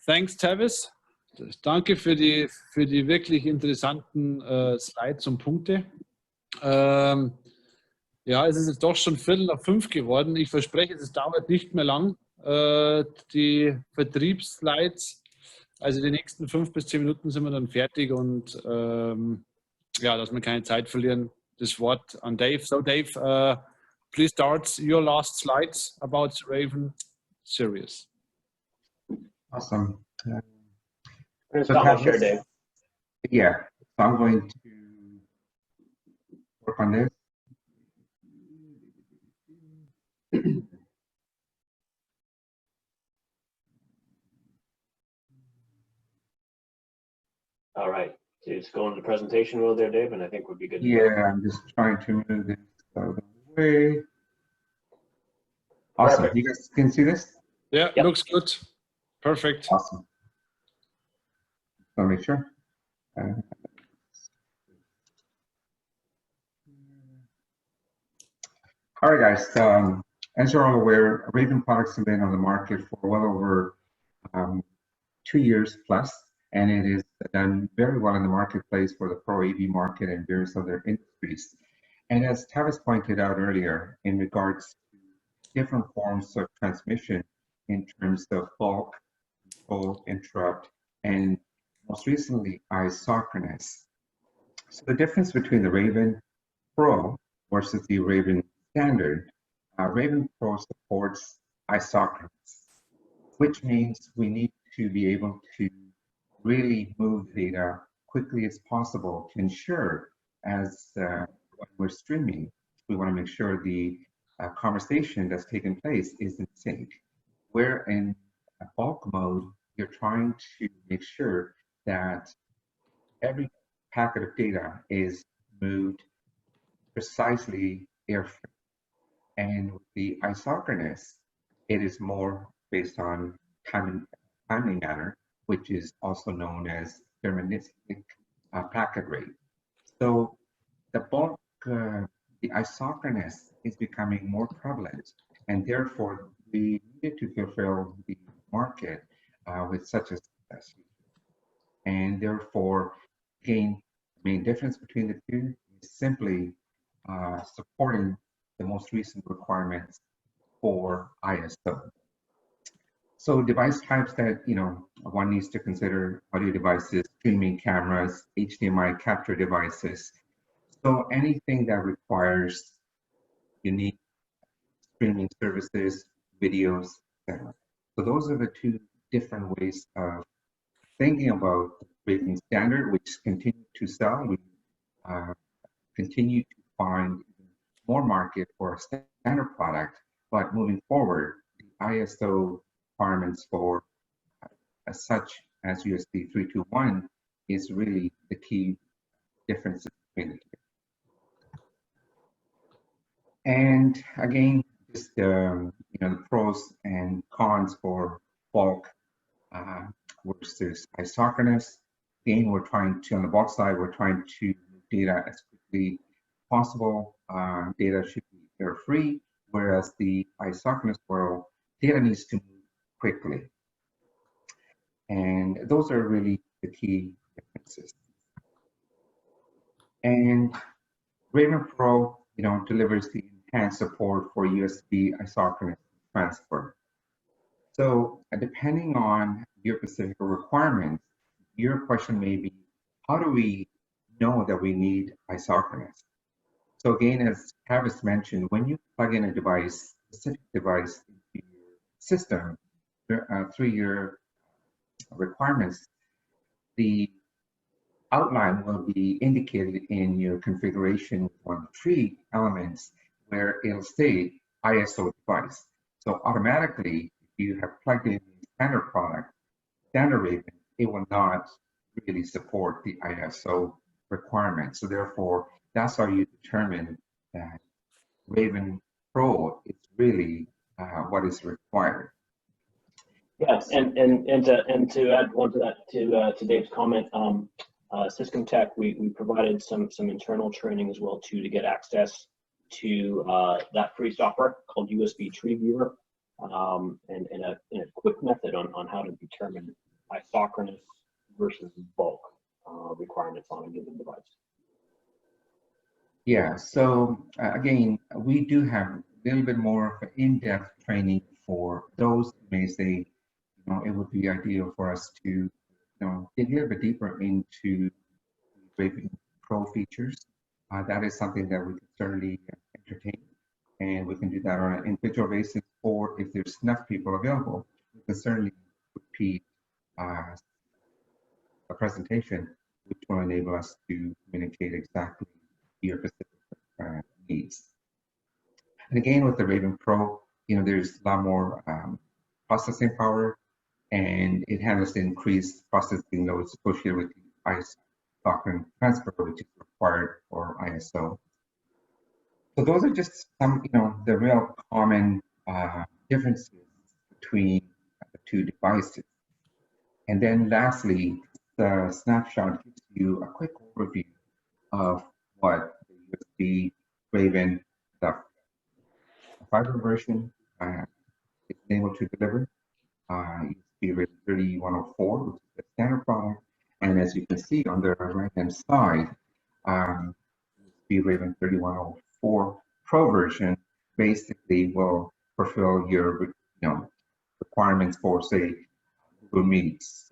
Thanks, Tavis. Danke für die wirklich interessanten Slides und Punkte. Ja, es ist jetzt doch schon 4:45 geworden. Ich verspreche, es dauert nicht mehr lang. Die Vertriebsslides, also die nächsten 5 bis 10 Minuten sind wir dann fertig und ja, dass wir keine Zeit verlieren. Das Wort an Dave. So Dave, please start your last slides about Raven series. Awesome. Stop my share, Dave. Yeah, so I'm going to work on this. All right. So just go into the presentation mode there, Dave, and I think we'd be good. Yeah, I'm just trying to move this out of the way. Awesome. Perfect. You guys can see this? Yeah, Yep. looks good. Perfect. Awesome. So make sure. All right, guys. As you're all aware, Raven products have been on the market for well over 2 years plus, and it is done very well in the marketplace for the Pro AV market and various other industries. And as Tavis pointed out earlier, in regards to different forms of transmission in terms of bulk, control, interrupt, and most recently, isochronous. So the difference between the Raven Pro versus the Raven Standard, Raven Pro supports isochronous, which means we need to be able to really move data quickly as possible to ensure, as when we're streaming, we want to make sure the conversation that's taking place is in sync. Where in a bulk mode, you're trying to make sure that every packet of data is moved precisely airframe. And with the isochronous, it is more based on timing manner, which is also known as deterministic packet rate. So the bulk, the isochronous is becoming more prevalent, and therefore we needed to fulfill the market with such a success. And therefore, again, the main difference between the two is simply supporting the most recent requirements for ISO. So device types that one needs to consider: audio devices, streaming cameras, HDMI capture devices. So anything that requires unique streaming services, videos, etc. So those are the two different ways of thinking about the Raven Standard, which continue to sell. We continue to find more market for a standard product, but moving forward, the ISO requirements for such as USB 3.2.1 is really the key difference between the two. And again, just the pros and cons for bulk versus isochronous. Again, we're trying to, on the bulk side, we're trying to move data as quickly as possible. Data should be error-free, whereas the isochronous world, data needs to move quickly. And those are really the key differences. And Raven Pro, delivers the enhanced support for USB isochronous transfer. So depending on your specific requirements, your question may be, how do we know that we need isochronous? So again, as Tavis mentioned, when you plug in a device, specific device into your system, through your requirements, the outline will be indicated in your configuration with one of the 3 elements where it'll say ISO device. So automatically, if you have plugged in the standard product, standard Raven, it will not really support the ISO requirements. So therefore, that's how you determine that Raven Pro is really what is required. Yes, and to add on to that, to Dave's comment, syscomtec, we provided some internal training as well too, to get access to that free software called USB Tree Viewer, and a quick method on how to determine isochronous versus bulk requirements on a given device? Yeah, so again, we do have a little bit more of in-depth training for those who may say, it would be ideal for us to, dig a little bit deeper into Raven Pro features. That is something that we can certainly entertain, and we can do that on an individual basis, or if there's enough people available, we can certainly repeat a presentation which will enable us to communicate exactly your specific needs. And again, with the Raven Pro, there's a lot more processing power, and it handles the increased processing loads associated with the ISO document transfer, which is required for ISO. So those are just some, the real common differences between the two devices. And then lastly, the snapshot gives you a quick overview of what the USB Raven, the fiber version, is able to deliver. USB Raven 3104, which is the standard product. And as you can see on the right-hand side, USB Raven 3104 Pro version basically will fulfill your requirements for, say, Google Meets,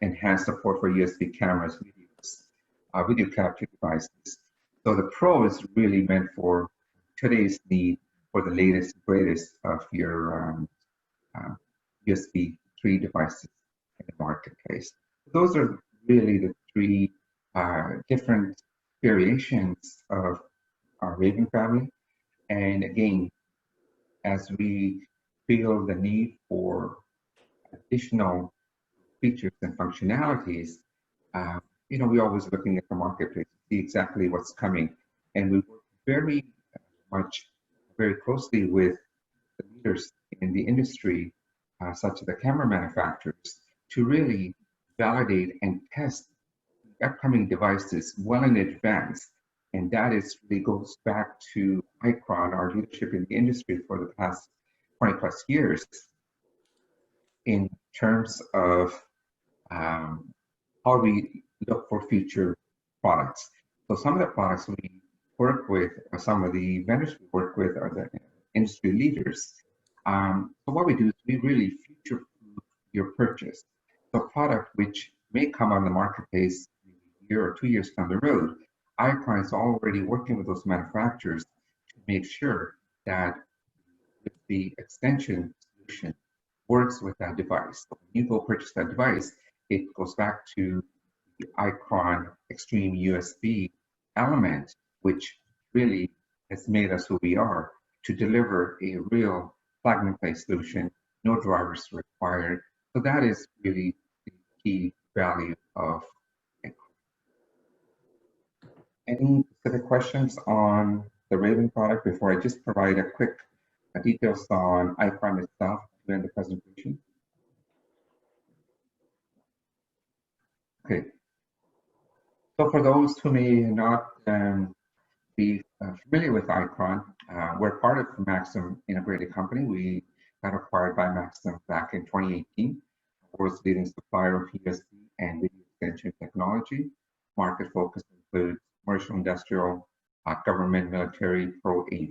enhanced support for USB cameras, videos, video capture devices. So the Pro is really meant for today's need for the latest, greatest of your USB 3 devices in the marketplace. Those are really the three different variations of our Raven family. And again, as we feel the need for additional features and functionalities, we're always looking at the marketplace to see exactly what's coming. And we work very closely with the leaders in the industry, such as the camera manufacturers, to really validate and test the upcoming devices well in advance. And that really goes back to Icron, our leadership in the industry for the past 20 plus years, in terms of how we look for future products. So some of the products we work with, or some of the vendors we work with, are the industry leaders. So what we do is we really future-proof your purchase. So a product which may come on the marketplace a year or 2 years down the road, Icron is already working with those manufacturers to make sure that the extension solution works with that device. So when you go purchase that device, it goes back to the Icron Extreme USB element, which really has made us who we are, to deliver a real plug-and-play solution, no drivers required. So that is really the key value of Icron. Any specific questions on the Raven product before I just provide a quick details on Icron itself during the presentation? Okay. So for those who may not be familiar with Icron, we're part of Maxim Integrated Company. We got acquired by Maxim back in 2018, the world's leading supplier of USB and video extension technology. Market focus includes commercial, industrial, government, military, pro AV.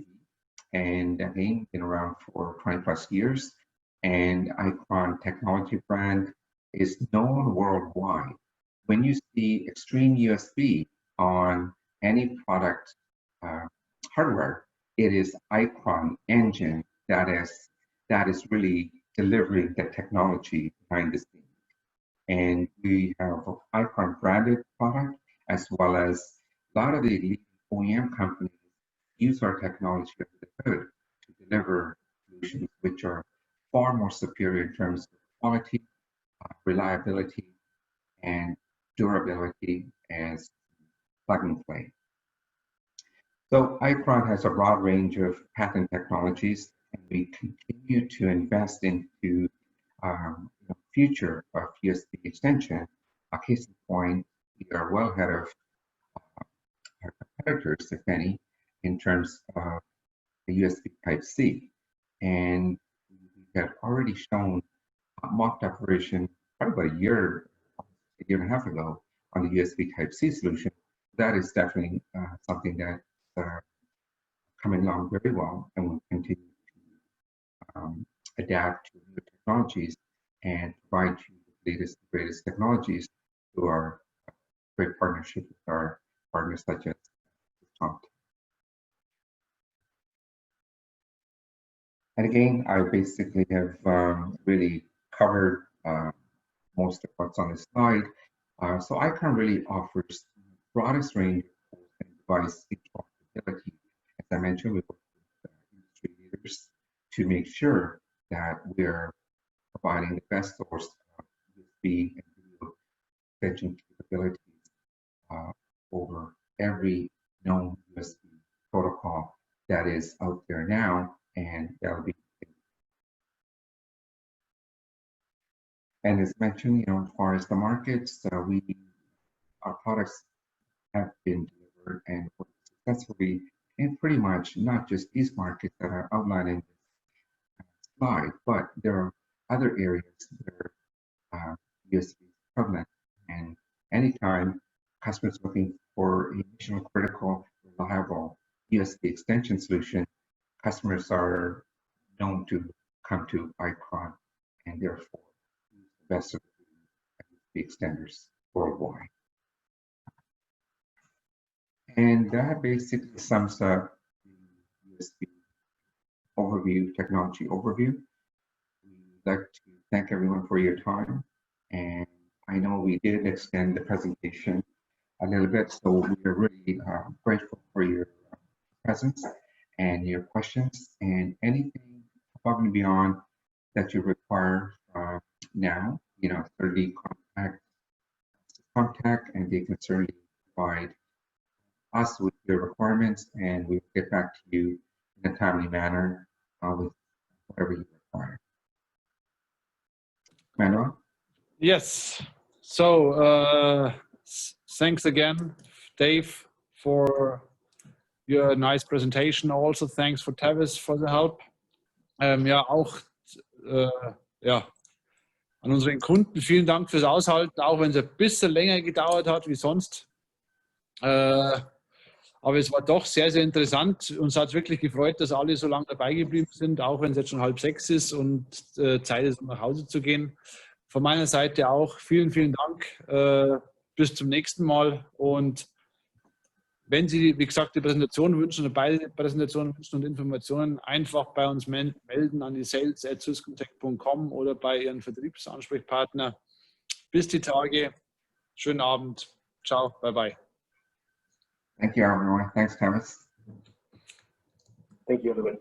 And again, been around for 20 plus years. And Icron technology brand is known worldwide. When you see Extreme USB on any product hardware, it is Icron engine that is really delivering the technology behind the scenes. And we have Icron branded product, as well as a lot of the leading OEM companies use our technology as the hood to deliver solutions which are far more superior in terms of quality, reliability, and durability as plug and play. So Icron has a broad range of patent technologies, and we continue to invest into the future of USB extension. A case in point, we are well ahead of our competitors, if any, in terms of the USB Type-C. And we have already shown a mocked up version probably about a year and a half ago on the USB Type-C solution. That is definitely something that's coming along very well, and will continue to adapt to new technologies and provide you the latest and greatest technologies through our great partnership with our partners such as syscomtec. And again, I basically have really covered most of what's on this slide. So Icron really offers the broadest range of device interoperability. As I mentioned, we work with industry leaders to make sure that we're providing the best source of USB and video extension capabilities over every known USB protocol that is out there now, and that'll be. And as mentioned, as far as the markets, our products have been delivered and worked successfully in pretty much not just these markets that are outlined in this slide, but there are other areas where USB is prevalent. And anytime customers looking for a mission critical, reliable USB extension solution, customers are known to come to Icron, and therefore use the best of the extenders worldwide. And that basically sums up the USB overview, technology overview. We'd like to thank everyone for your time. And I know we did extend the presentation a little bit, so we're really grateful for your presence and your questions, and anything above and beyond that you require now, certainly contact, and they can certainly provide us with your requirements, and we'll get back to you in a timely manner with whatever you require. Manuel? Yes. So thanks again, Dave, for your nice presentation. Also thanks for Tavis for the help. Ja, auch an unseren Kunden vielen Dank fürs Aushalten, auch wenn es ein bisschen länger gedauert hat wie sonst. Aber es war doch sehr, sehr interessant. Uns hat es wirklich gefreut, dass alle so lange dabei geblieben sind, auch wenn es jetzt schon 5:30 ist und Zeit ist, um nach Hause zu gehen. Von meiner Seite auch vielen, vielen Dank. Bis zum nächsten Mal. Und wenn Sie, wie gesagt, die Präsentation wünschen oder beide Präsentationen wünschen und Informationen, einfach bei uns melden an die sales@syscomtec.com oder bei Ihren Vertriebsansprechpartner. Bis die Tage. Schönen Abend. Ciao. Bye bye. Thank you, everyone. Thanks, Tavis. Thank you, everybody.